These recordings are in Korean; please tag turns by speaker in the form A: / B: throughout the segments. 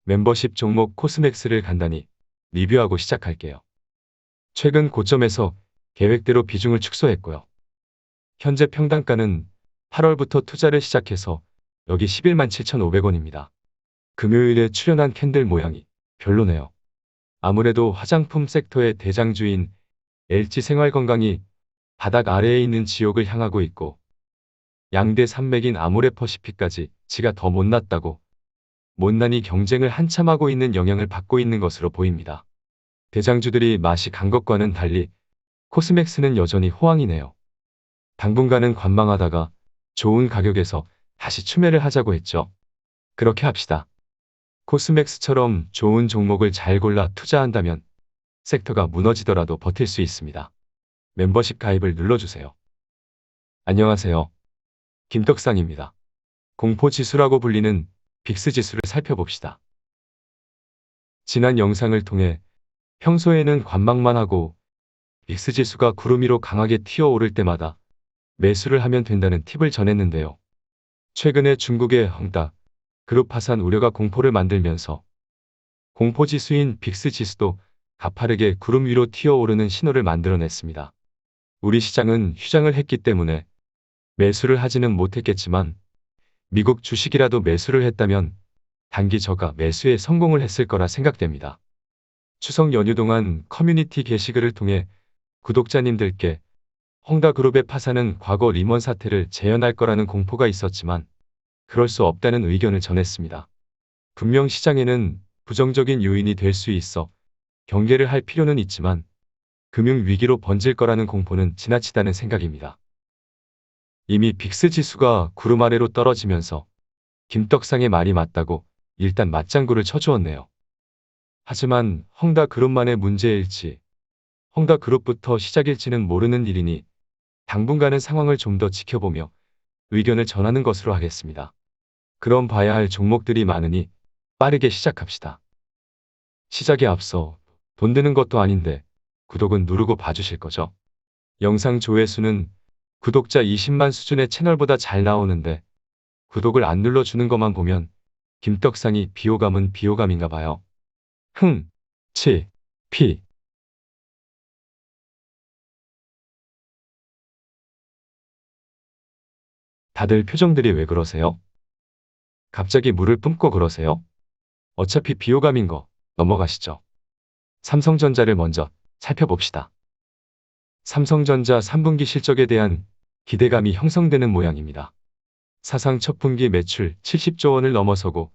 A: 멤버십 종목 코스맥스를 간단히 리뷰하고 시작할게요. 최근 고점에서 계획대로 비중을 축소했고요. 현재 평단가는 8월부터 투자를 시작해서 여기 11만 7,500원입니다. 금요일에 출연한 캔들 모양이 별로네요. 아무래도 화장품 섹터의 대장주인 LG생활건강이 바닥 아래에 있는 지옥을 향하고 있고 양대 산맥인 아모레퍼시픽까지 지가 더 못났다고 못난이 경쟁을 한참 하고 있는 영향을 받고 있는 것으로 보입니다. 대장주들이 맛이 간 것과는 달리 코스맥스는 여전히 호황이네요. 당분간은 관망하다가 좋은 가격에서 다시 추매를 하자고 했죠. 그렇게 합시다. 코스맥스처럼 좋은 종목을 잘 골라 투자한다면 섹터가 무너지더라도 버틸 수 있습니다. 멤버십 가입을 눌러주세요. 안녕하세요. 김떡상입니다. 공포지수라고 불리는 빅스지수를 살펴봅시다. 지난 영상을 통해 평소에는 관망만 하고 빅스지수가 구름 위로 강하게 튀어오를 때마다 매수를 하면 된다는 팁을 전했는데요. 최근에 중국의 헝다 그룹 파산 우려가 공포를 만들면서 공포지수인 빅스지수도 가파르게 구름 위로 튀어오르는 신호를 만들어냈습니다. 우리 시장은 휴장을 했기 때문에 매수를 하지는 못했겠지만 미국 주식이라도 매수를 했다면 단기 저가 매수에 성공을 했을 거라 생각됩니다. 추석 연휴 동안 커뮤니티 게시글을 통해 구독자님들께 헝다그룹의 파산은 과거 리먼 사태를 재현할 거라는 공포가 있었지만 그럴 수 없다는 의견을 전했습니다. 분명 시장에는 부정적인 요인이 될 수 있어 경계를 할 필요는 있지만 금융위기로 번질 거라는 공포는 지나치다는 생각입니다. 이미 빅스 지수가 구름 아래로 떨어지면서 김떡상의 말이 맞다고 일단 맞장구를 쳐주었네요. 하지만 헝다그룹만의 문제일지 헝다그룹부터 시작일지는 모르는 일이니 당분간은 상황을 좀 더 지켜보며 의견을 전하는 것으로 하겠습니다. 그럼 봐야 할 종목들이 많으니 빠르게 시작합시다. 시작에 앞서 돈 드는 것도 아닌데 구독은 누르고 봐주실 거죠? 영상 조회수는 구독자 20만 수준의 채널보다 잘 나오는데 구독을 안 눌러주는 것만 보면 김떡상이 비호감은 비호감인가 봐요. 피. 다들 표정들이 왜 그러세요? 갑자기 물을 뿜고 그러세요? 어차피 비호감인 거 넘어가시죠. 삼성전자를 먼저 살펴봅시다. 삼성전자 3분기 실적에 대한 기대감이 형성되는 모양입니다. 사상 첫 분기 매출 70조 원을 넘어서고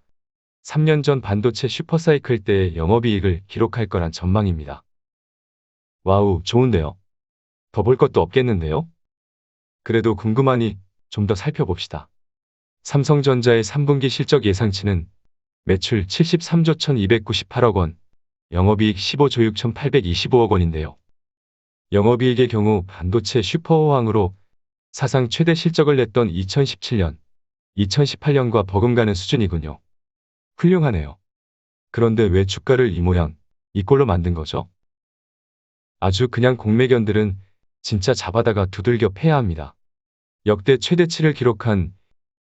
A: 3년 전 반도체 슈퍼사이클 때의 영업이익을 기록할 거란 전망입니다. 와우, 좋은데요? 더 볼 것도 없겠는데요? 그래도 궁금하니 좀 더 살펴봅시다. 삼성전자의 3분기 실적 예상치는 매출 73조 1298억 원, 영업이익 15조 6825억 원인데요. 영업이익의 경우 반도체 슈퍼호황으로 사상 최대 실적을 냈던 2017년, 2018년과 버금가는 수준이군요. 훌륭하네요. 그런데 왜 주가를 이 모양, 이 꼴로 만든 거죠? 아주 그냥 공매견들은 진짜 잡아다가 두들겨 패야 합니다. 역대 최대치를 기록한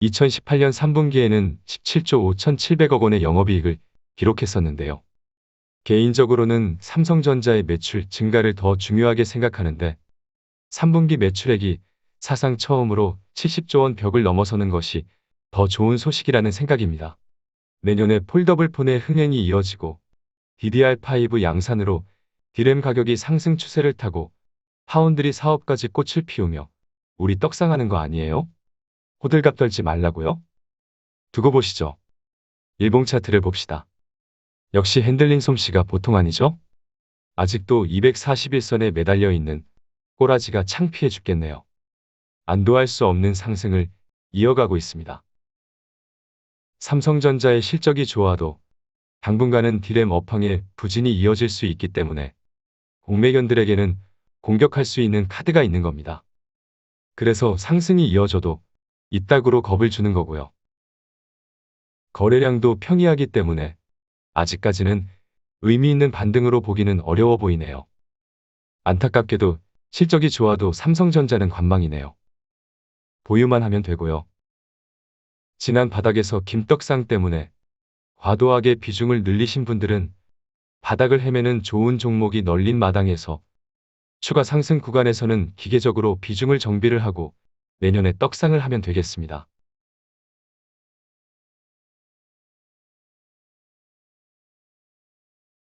A: 2018년 3분기에는 17조 5,700억 원의 영업이익을 기록했었는데요. 개인적으로는 삼성전자의 매출 증가를 더 중요하게 생각하는데 3분기 매출액이 사상 처음으로 70조 원 벽을 넘어서는 것이 더 좋은 소식이라는 생각입니다. 내년에 폴더블폰의 흥행이 이어지고 DDR5 양산으로 D램 가격이 상승 추세를 타고 파운드리 사업까지 꽃을 피우며 우리 떡상하는 거 아니에요? 호들갑 떨지 말라고요? 두고 보시죠. 일봉 차트를 봅시다. 역시 핸들링 솜씨가 보통 아니죠? 아직도 241선에 매달려 있는 꼬라지가 창피해 죽겠네요. 안도할 수 없는 상승을 이어가고 있습니다. 삼성전자의 실적이 좋아도 당분간은 D램 업황에 부진이 이어질 수 있기 때문에 공매견들에게는 공격할 수 있는 카드가 있는 겁니다. 그래서 상승이 이어져도 이따구로 겁을 주는 거고요. 거래량도 평이하기 때문에 아직까지는 의미 있는 반등으로 보기는 어려워 보이네요. 안타깝게도 실적이 좋아도 삼성전자는 관망이네요. 보유만 하면 되고요. 지난 바닥에서 김떡상 때문에 과도하게 비중을 늘리신 분들은 바닥을 헤매는 좋은 종목이 널린 마당에서 추가 상승 구간에서는 기계적으로 비중을 정비를 하고 내년에 떡상을 하면 되겠습니다.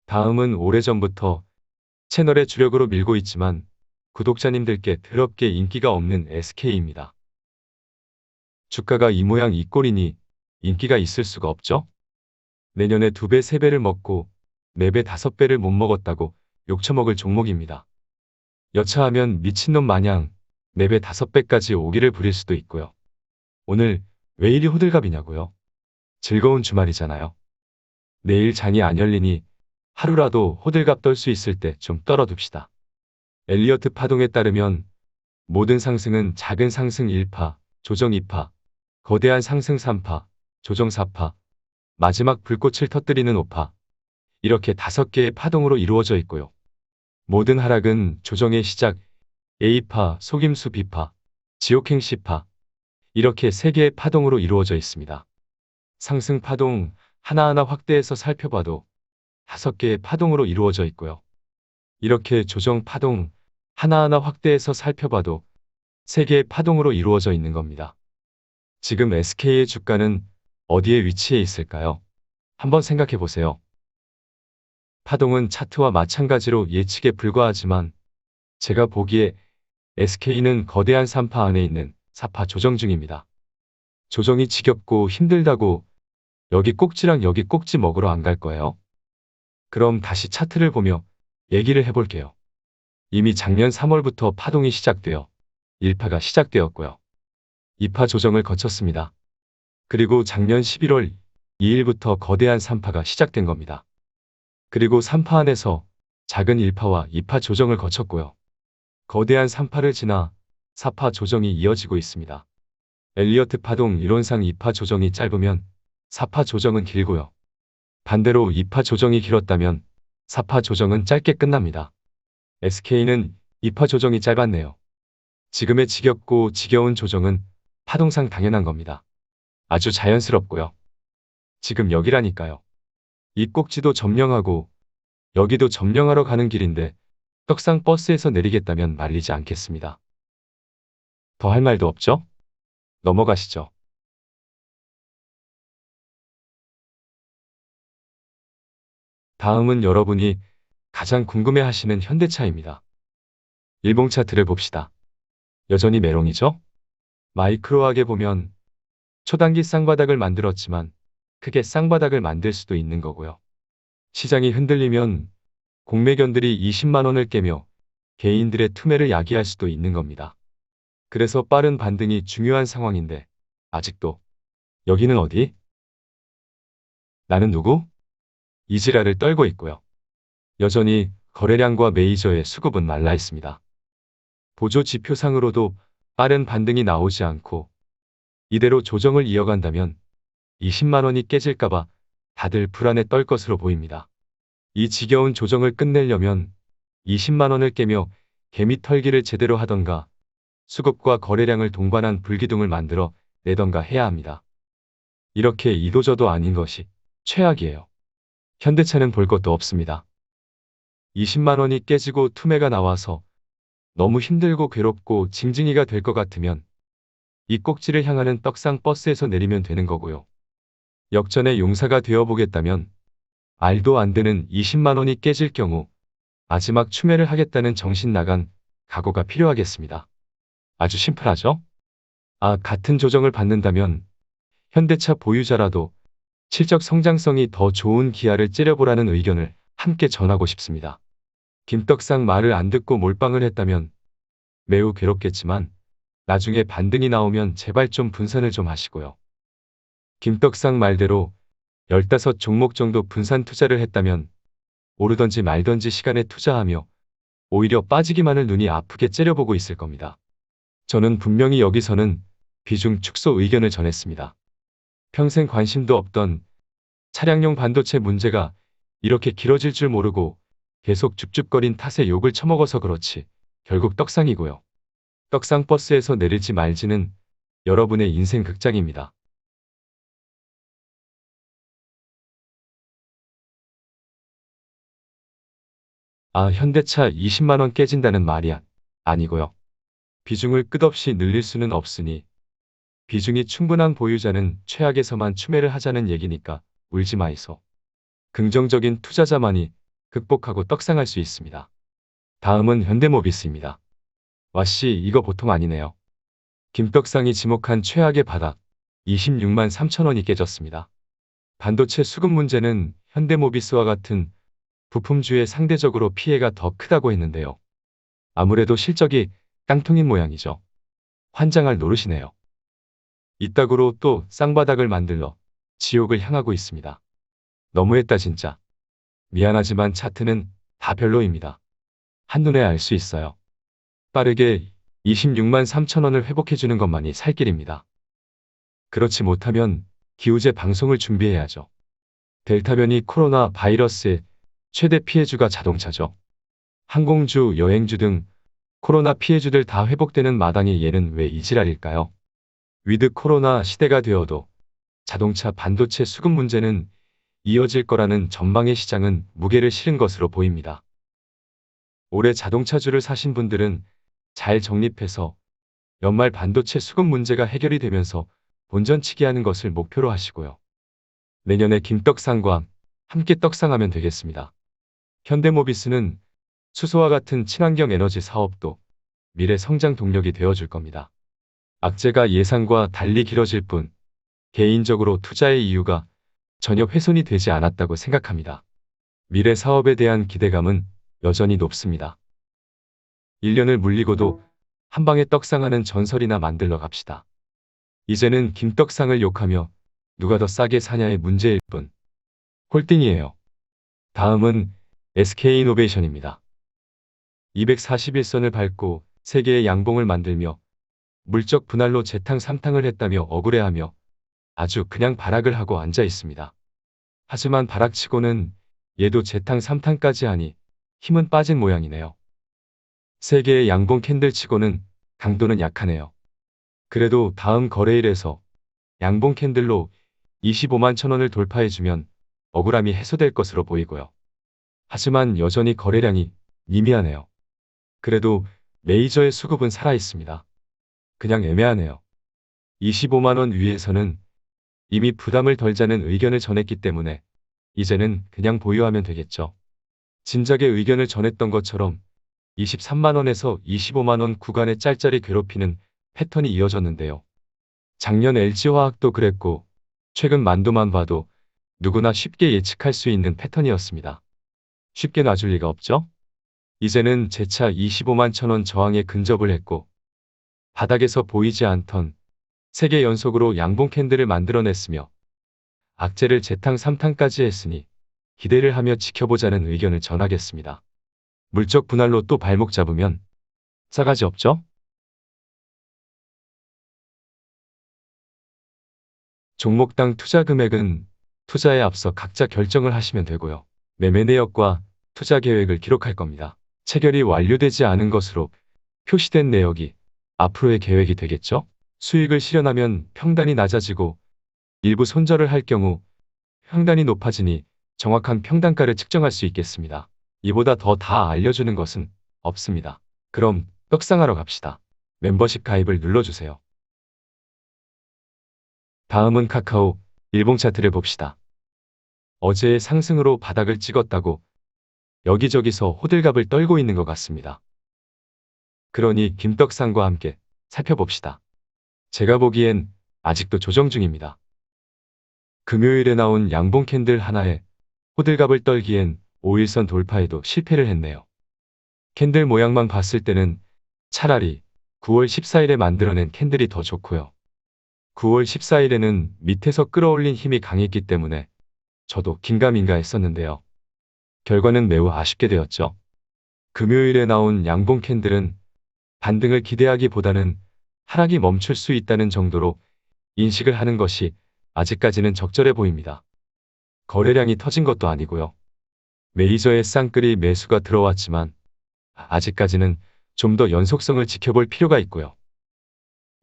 A: 다음은 오래전부터 채널의 주력으로 밀고 있지만 구독자님들께 더럽게 인기가 없는 SK입니다. 주가가 이 모양 이 꼴이니 인기가 있을 수가 없죠? 내년에 2배, 3배를 먹고 4배, 5배를 못 먹었다고 욕처먹을 종목입니다. 여차하면 미친놈 마냥 4배, 5배까지 오기를 부릴 수도 있고요. 오늘 왜 이리 호들갑이냐고요? 즐거운 주말이잖아요. 내일 장이 안 열리니 하루라도 호들갑 떨 수 있을 때 좀 떨어둡시다. 엘리어트 파동에 따르면 모든 상승은 작은 상승 1파, 조정 2파, 거대한 상승 3파, 조정 4파, 마지막 불꽃을 터뜨리는 5파, 이렇게 5개의 파동으로 이루어져 있고요. 모든 하락은 조정의 시작 A파, 속임수 B파, 지옥행 C파, 이렇게 3개의 파동으로 이루어져 있습니다. 상승 파동 하나하나 확대해서 살펴봐도 5개의 파동으로 이루어져 있고요. 이렇게 조정 파동 하나하나 확대해서 살펴봐도 3개의 파동으로 이루어져 있는 겁니다. 지금 SK의 주가는 어디에 위치해 있을까요? 한번 생각해 보세요. 파동은 차트와 마찬가지로 예측에 불과하지만 제가 보기에 SK는 거대한 3파 안에 있는 4파 조정 중입니다. 조정이 지겹고 힘들다고 여기 꼭지랑 여기 꼭지 먹으러 안 갈 거예요? 그럼 다시 차트를 보며 얘기를 해볼게요. 이미 작년 3월부터 파동이 시작되어 1파가 시작되었고요. 2파 조정을 거쳤습니다. 그리고 작년 11월 2일부터 거대한 3파가 시작된 겁니다. 그리고 3파 안에서 작은 1파와 2파 조정을 거쳤고요. 거대한 3파를 지나 4파 조정이 이어지고 있습니다. 엘리어트 파동 이론상 2파 조정이 짧으면 4파 조정은 길고요. 반대로 2파 조정이 길었다면 4파 조정은 짧게 끝납니다. SK는 2파 조정이 짧았네요. 지금의 지겹고 지겨운 조정은 파동상 당연한 겁니다. 아주 자연스럽고요. 지금 여기라니까요. 이 꼭지도 점령하고 여기도 점령하러 가는 길인데 떡상 버스에서 내리겠다면 말리지 않겠습니다. 더 할 말도 없죠? 넘어가시죠. 다음은 여러분이 가장 궁금해하시는 현대차입니다. 일봉 차트를 봅시다. 여전히 메롱이죠? 마이크로하게 보면 초단기 쌍바닥을 만들었지만 크게 쌍바닥을 만들 수도 있는 거고요. 시장이 흔들리면 공매견들이 20만 원을 깨며 개인들의 투매를 야기할 수도 있는 겁니다. 그래서 빠른 반등이 중요한 상황인데 아직도 여기는 어디? 나는 누구? 이지라를 떨고 있고요. 여전히 거래량과 메이저의 수급은 말라 있습니다. 보조 지표상으로도 빠른 반등이 나오지 않고 이대로 조정을 이어간다면 20만 원이 깨질까봐 다들 불안에 떨 것으로 보입니다. 이 지겨운 조정을 끝내려면 20만 원을 깨며 개미 털기를 제대로 하던가 수급과 거래량을 동반한 불기둥을 만들어 내던가 해야 합니다. 이렇게 이도저도 아닌 것이 최악이에요. 현대차는 볼 것도 없습니다. 20만 원이 깨지고 투매가 나와서 너무 힘들고 괴롭고 징징이가 될 것 같으면 이 꼭지를 향하는 떡상 버스에서 내리면 되는 거고요. 역전의 용사가 되어보겠다면 말도 안 되는 20만 원이 깨질 경우 마지막 추매를 하겠다는 정신 나간 각오가 필요하겠습니다. 아주 심플하죠? 같은 조정을 받는다면 현대차 보유자라도 실적 성장성이 더 좋은 기아를 째려보라는 의견을 함께 전하고 싶습니다. 김떡상 말을 안 듣고 몰빵을 했다면 매우 괴롭겠지만 나중에 반등이 나오면 제발 좀 분산을 좀 하시고요. 김떡상 말대로 15종목 정도 분산 투자를 했다면 오르던지 말던지 시간에 투자하며 오히려 빠지기만을 눈이 아프게 째려보고 있을 겁니다. 저는 분명히 여기서는 비중 축소 의견을 전했습니다. 평생 관심도 없던 차량용 반도체 문제가 이렇게 길어질 줄 모르고 계속 줍줍거린 탓에 욕을 처먹어서 그렇지 결국 떡상이고요. 떡상 버스에서 내릴지 말지는 여러분의 인생 극장입니다. 현대차 20만 원 깨진다는 말이 아니고요. 비중을 끝없이 늘릴 수는 없으니 비중이 충분한 보유자는 최악에서만 추매를 하자는 얘기니까 울지 마이소. 긍정적인 투자자만이 극복하고 떡상할 수 있습니다. 다음은 현대모비스입니다. 와씨, 이거 보통 아니네요. 김떡상이 지목한 최악의 바닥 26만 3천 원이 깨졌습니다. 반도체 수급 문제는 현대모비스와 같은 부품주에 상대적으로 피해가 더 크다고 했는데요. 아무래도 실적이 깡통인 모양이죠. 환장할 노릇이네요. 이따구로 또 쌍바닥을 만들러 지옥을 향하고 있습니다. 너무했다 진짜. 미안하지만 차트는 다 별로입니다. 한눈에 알 수 있어요. 빠르게 26만 3천 원을 회복해주는 것만이 살 길입니다. 그렇지 못하면 기우제 방송을 준비해야죠. 델타 변이 코로나 바이러스의 최대 피해주가 자동차죠. 항공주, 여행주 등 코로나 피해주들 다 회복되는 마당에 얘는 왜 이 지랄일까요? 위드 코로나 시대가 되어도 자동차 반도체 수급 문제는 이어질 거라는 전망의 시장은 무게를 실은 것으로 보입니다. 올해 자동차주를 사신 분들은 잘 정립해서 연말 반도체 수급 문제가 해결이 되면서 본전치기 하는 것을 목표로 하시고요. 내년에 김떡상과 함께 떡상하면 되겠습니다. 현대모비스는 수소와 같은 친환경 에너지 사업도 미래 성장 동력이 되어줄 겁니다. 악재가 예상과 달리 길어질 뿐 개인적으로 투자의 이유가 전혀 훼손이 되지 않았다고 생각합니다. 미래 사업에 대한 기대감은 여전히 높습니다. 1년을 물리고도 한 방에 떡상하는 전설이나 만들러 갑시다. 이제는 김떡상을 욕하며 누가 더 싸게 사냐의 문제일 뿐. 홀딩이에요. 다음은 SK이노베이션입니다. 241선을 밟고 세계의 양봉을 만들며 물적 분할로 재탕 3탕을 했다며 억울해하며 아주 그냥 발악을 하고 앉아 있습니다. 하지만 발악치고는 얘도 재탕 3탕까지 하니 힘은 빠진 모양이네요. 세계의 양봉 캔들치고는 강도는 약하네요. 그래도 다음 거래일에서 양봉 캔들로 25만 천원을 돌파해주면 억울함이 해소될 것으로 보이고요. 하지만 여전히 거래량이 미미하네요. 그래도 메이저의 수급은 살아있습니다. 그냥 애매하네요. 25만원 위에서는 이미 부담을 덜자는 의견을 전했기 때문에 이제는 그냥 보유하면 되겠죠. 진작에 의견을 전했던 것처럼 23만원에서 25만원 구간의 짤짤이 괴롭히는 패턴이 이어졌는데요. 작년 LG화학도 그랬고 최근 만도만 봐도 누구나 쉽게 예측할 수 있는 패턴이었습니다. 쉽게 놔줄 리가 없죠? 이제는 재차 25만 천원 저항에 근접을 했고 바닥에서 보이지 않던 3개 연속으로 양봉 캔들을 만들어냈으며 악재를 재탕 3탕까지 했으니 기대를 하며 지켜보자는 의견을 전하겠습니다. 물적 분할로 또 발목 잡으면 싸가지 없죠? 종목당 투자 금액은 투자에 앞서 각자 결정을 하시면 되고요. 매매 내역과 투자 계획을 기록할 겁니다. 체결이 완료되지 않은 것으로 표시된 내역이 앞으로의 계획이 되겠죠? 수익을 실현하면 평단이 낮아지고 일부 손절을 할 경우 평단이 높아지니 정확한 평단가를 측정할 수 있겠습니다. 이보다 더 다 알려주는 것은 없습니다. 그럼 떡상하러 갑시다. 멤버십 가입을 눌러주세요. 다음은 카카오 일봉 차트를 봅시다. 어제의 상승으로 바닥을 찍었다고 여기저기서 호들갑을 떨고 있는 것 같습니다. 그러니 김떡상과 함께 살펴봅시다. 제가 보기엔 아직도 조정 중입니다. 금요일에 나온 양봉 캔들 하나에 호들갑을 떨기엔 5일선 돌파에도 실패를 했네요. 캔들 모양만 봤을 때는 차라리 9월 14일에 만들어낸 캔들이 더 좋고요. 9월 14일에는 밑에서 끌어올린 힘이 강했기 때문에 저도 긴가민가 했었는데요. 결과는 매우 아쉽게 되었죠. 금요일에 나온 양봉 캔들은 반등을 기대하기보다는 하락이 멈출 수 있다는 정도로 인식을 하는 것이 아직까지는 적절해 보입니다. 거래량이 터진 것도 아니고요. 메이저의 쌍끌이 매수가 들어왔지만 아직까지는 좀 더 연속성을 지켜볼 필요가 있고요.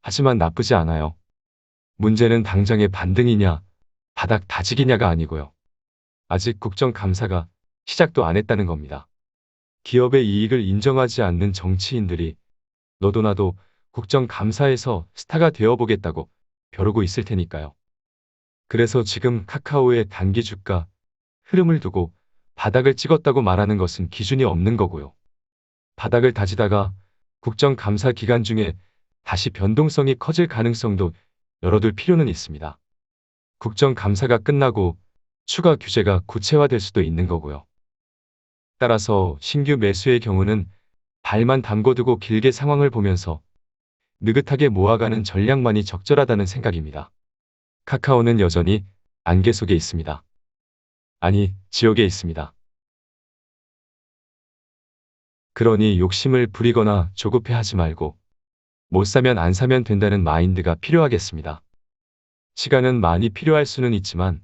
A: 하지만 나쁘지 않아요. 문제는 당장의 반등이냐 바닥 다지기냐가 아니고요. 아직 국정감사가 시작도 안 했다는 겁니다. 기업의 이익을 인정하지 않는 정치인들이 너도 나도 국정감사에서 스타가 되어보겠다고 벼르고 있을 테니까요. 그래서 지금 카카오의 단기 주가 흐름을 두고 바닥을 찍었다고 말하는 것은 기준이 없는 거고요. 바닥을 다지다가 국정감사 기간 중에 다시 변동성이 커질 가능성도 열어둘 필요는 있습니다. 국정감사가 끝나고 추가 규제가 구체화될 수도 있는 거고요. 따라서 신규 매수의 경우는 발만 담궈두고 길게 상황을 보면서 느긋하게 모아가는 전략만이 적절하다는 생각입니다. 카카오는 여전히 안개 속에 있습니다. 아니, 지옥에 있습니다. 그러니 욕심을 부리거나 조급해하지 말고 못 사면 안 사면 된다는 마인드가 필요하겠습니다. 시간은 많이 필요할 수는 있지만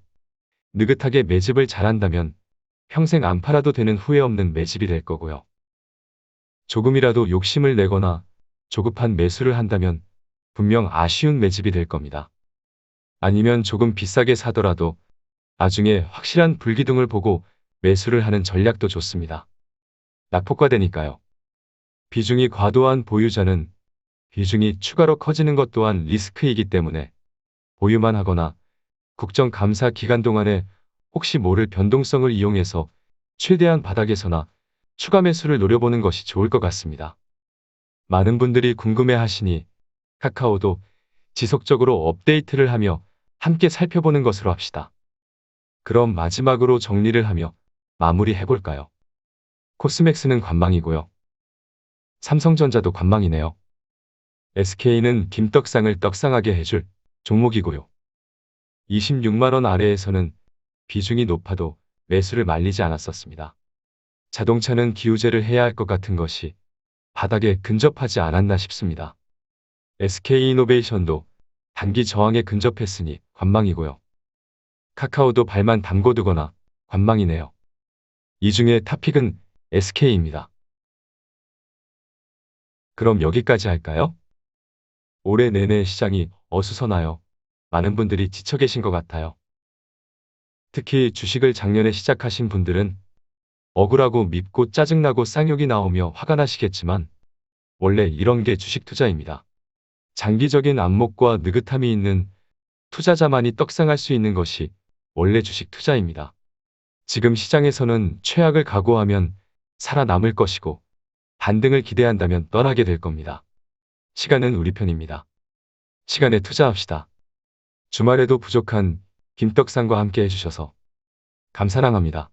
A: 느긋하게 매집을 잘한다면 평생 안 팔아도 되는 후회 없는 매집이 될 거고요. 조금이라도 욕심을 내거나 조급한 매수를 한다면 분명 아쉬운 매집이 될 겁니다. 아니면 조금 비싸게 사더라도 나중에 확실한 불기둥을 보고 매수를 하는 전략도 좋습니다. 낙폭과대니까요. 비중이 과도한 보유자는 비중이 추가로 커지는 것 또한 리스크이기 때문에 보유만 하거나 국정감사 기간 동안에 혹시 모를 변동성을 이용해서 최대한 바닥에서나 추가 매수를 노려보는 것이 좋을 것 같습니다. 많은 분들이 궁금해하시니 카카오도 지속적으로 업데이트를 하며 함께 살펴보는 것으로 합시다. 그럼 마지막으로 정리를 하며 마무리해볼까요? 코스맥스는 관망이고요. 삼성전자도 관망이네요. SK는 김떡상을 떡상하게 해줄 종목이고요. 26만원 아래에서는 비중이 높아도 매수를 말리지 않았었습니다. 자동차는 기우제를 해야 할 것 같은 것이 바닥에 근접하지 않았나 싶습니다. SK이노베이션도 단기 저항에 근접했으니 관망이고요. 카카오도 발만 담궈두거나 관망이네요. 이 중에 탑픽은 SK입니다. 그럼 여기까지 할까요? 올해 내내 시장이 어수선하여 많은 분들이 지쳐 계신 것 같아요. 특히 주식을 작년에 시작하신 분들은 억울하고 밉고 짜증나고 쌍욕이 나오며 화가 나시겠지만 원래 이런 게 주식 투자입니다. 장기적인 안목과 느긋함이 있는 투자자만이 떡상할 수 있는 것이 원래 주식 투자입니다. 지금 시장에서는 최악을 각오하면 살아남을 것이고 반등을 기대한다면 떠나게 될 겁니다. 시간은 우리 편입니다. 시간에 투자합시다. 주말에도 부족한 김떡상과 함께 해주셔서 감사합니다.